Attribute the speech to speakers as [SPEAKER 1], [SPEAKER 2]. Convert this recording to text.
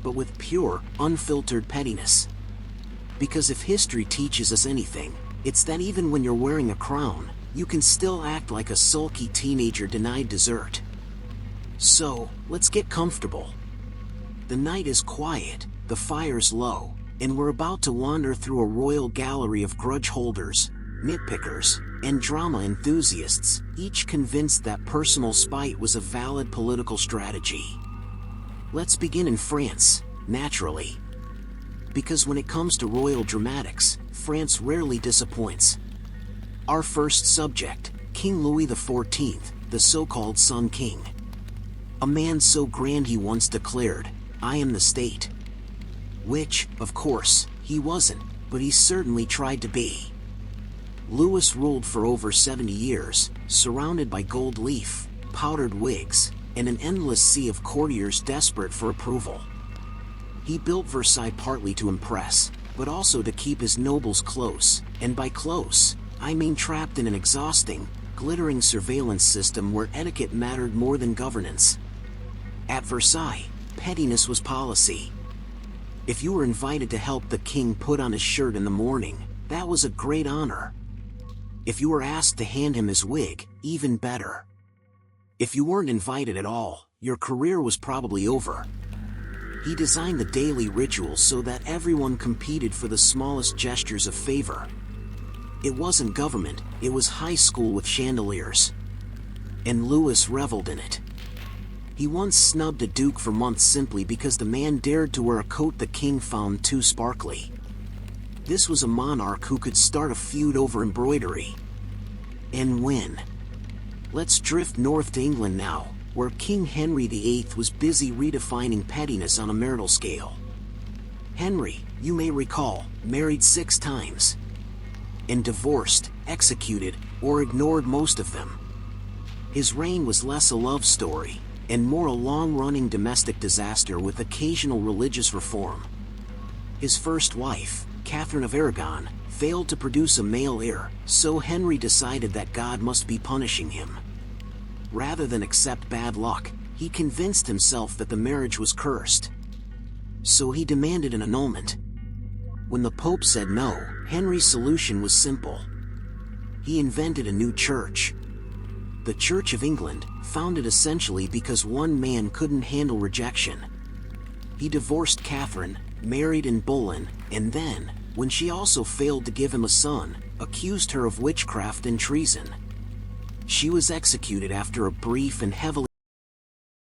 [SPEAKER 1] but with pure, unfiltered pettiness. Because if history teaches us anything, it's that even when you're wearing a crown, you can still act like a sulky teenager denied dessert. So, let's get comfortable. The night is quiet, the fire's low, and we're about to wander through a royal gallery of grudge holders, nitpickers, and drama enthusiasts, each convinced that personal spite was a valid political strategy. Let's begin in France, naturally. Because when it comes to royal dramatics, France rarely disappoints. Our first subject, King Louis XIV, the so-called Sun King. A man so grand he once declared, "I am the state." Which, of course, he wasn't, but he certainly tried to be. Louis ruled for over 70 years, surrounded by gold leaf, powdered wigs, and an endless sea of courtiers desperate for approval. He built Versailles partly to impress, but also to keep his nobles close, and by close, I mean trapped in an exhausting, glittering surveillance system where etiquette mattered more than governance. At Versailles, pettiness was policy. If you were invited to help the king put on his shirt in the morning, that was a great honor. If you were asked to hand him his wig, even better. If you weren't invited at all, your career was probably over. He designed the daily rituals so that everyone competed for the smallest gestures of favor. It wasn't government, it was high school with chandeliers. And Louis reveled in it. He once snubbed a duke for months simply because the man dared to wear a coat the king found too sparkly. This was a monarch who could start a feud over embroidery. And win. Let's drift north to England now, where King Henry VIII was busy redefining pettiness on a marital scale. Henry, you may recall, married 6 times. And divorced, executed, or ignored most of them. His reign was less a love story, and more a long-running domestic disaster with occasional religious reform. His first wife, Catherine of Aragon, failed to produce a male heir, so Henry decided that God must be punishing him. Rather than accept bad luck, he convinced himself that the marriage was cursed. So he demanded an annulment. When the Pope said no, Henry's solution was simple. He invented a new church. The Church of England, founded essentially because one man couldn't handle rejection. He divorced Catherine, married in Boleyn, and then, when she also failed to give him a son, accused her of witchcraft and treason. She was executed after a brief and heavily